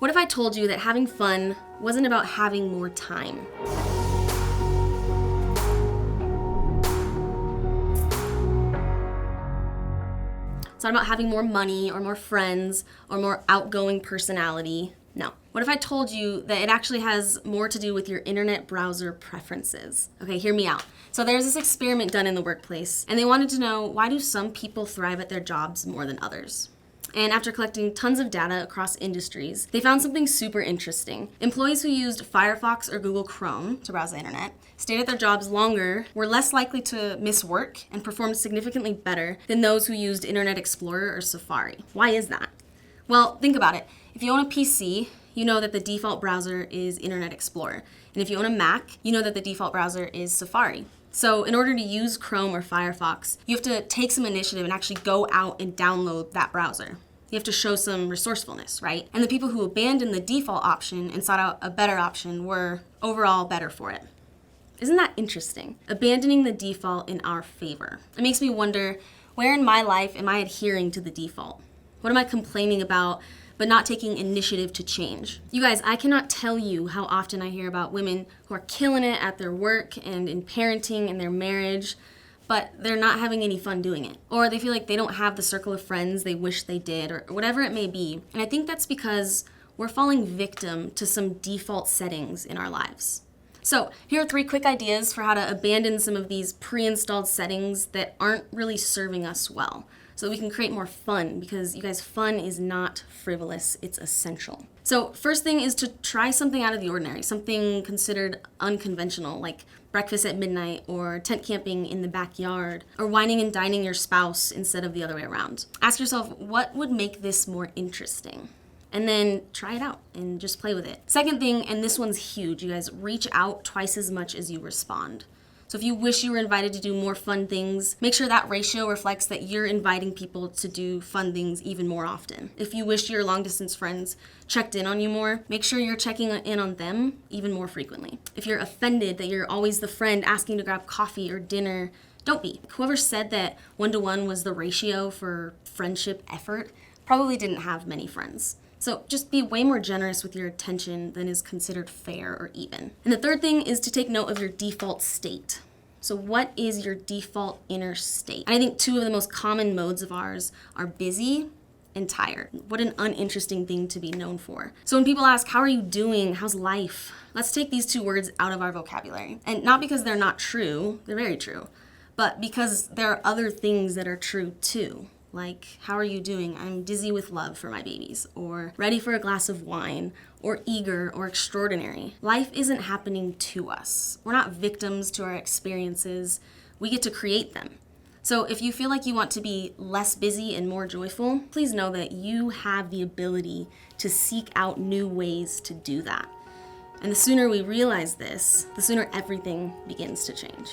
What if I told you that having fun wasn't about having more time? It's not about having more money or more friends or more outgoing personality. No. What if I told you that it actually has more to do with your internet browser preferences? Okay, hear me out. So there's this experiment done in the workplace, and they wanted to know, why do some people thrive at their jobs more than others? And after collecting tons of data across industries, they found something super interesting. Employees who used Firefox or Google Chrome to browse the internet stayed at their jobs longer, were less likely to miss work, and performed significantly better than those who used Internet Explorer or Safari. Why is that? Well, think about it. If you own a PC, you know that the default browser is Internet Explorer. And if you own a Mac, you know that the default browser is Safari. So in order to use Chrome or Firefox, you have to take some initiative and actually go out and download that browser. You have to show some resourcefulness, right? And the people who abandoned the default option and sought out a better option were overall better for it. Isn't that interesting? Abandoning the default in our favor. It makes me wonder, where in my life am I adhering to the default? What am I complaining about but not taking initiative to change? You guys, I cannot tell you how often I hear about women who are killing it at their work and in parenting and their marriage, but they're not having any fun doing it. Or they feel like they don't have the circle of friends they wish they did, or whatever it may be. And I think that's because we're falling victim to some default settings in our lives. So here are 3 quick ideas for how to abandon some of these pre-installed settings that aren't really serving us well, so that we can create more fun, because you guys, fun is not frivolous, it's essential. So first thing is to try something out of the ordinary, something considered unconventional, like breakfast at midnight, or tent camping in the backyard, or wining and dining your spouse instead of the other way around. Ask yourself, what would make this more interesting? And then try it out and just play with it. Second thing, and this one's huge, you guys, reach out twice as much as you respond. So if you wish you were invited to do more fun things, make sure that ratio reflects that you're inviting people to do fun things even more often. If you wish your long distance friends checked in on you more, make sure you're checking in on them even more frequently. If you're offended that you're always the friend asking to grab coffee or dinner, don't be. Whoever said that 1-to-1 was the ratio for friendship effort probably didn't have many friends. So just be way more generous with your attention than is considered fair or even. And the third thing is to take note of your default state. So what is your default inner state? I think 2 of the most common modes of ours are busy and tired. What an uninteresting thing to be known for. So when people ask, how are you doing? How's life? Let's take these 2 words out of our vocabulary. And not because they're not true, they're very true, but because there are other things that are true too. Like, how are you doing? I'm dizzy with love for my babies, or ready for a glass of wine, or eager, or extraordinary. Life isn't happening to us. We're not victims to our experiences. We get to create them. So if you feel like you want to be less busy and more joyful, please know that you have the ability to seek out new ways to do that. And the sooner we realize this, the sooner everything begins to change.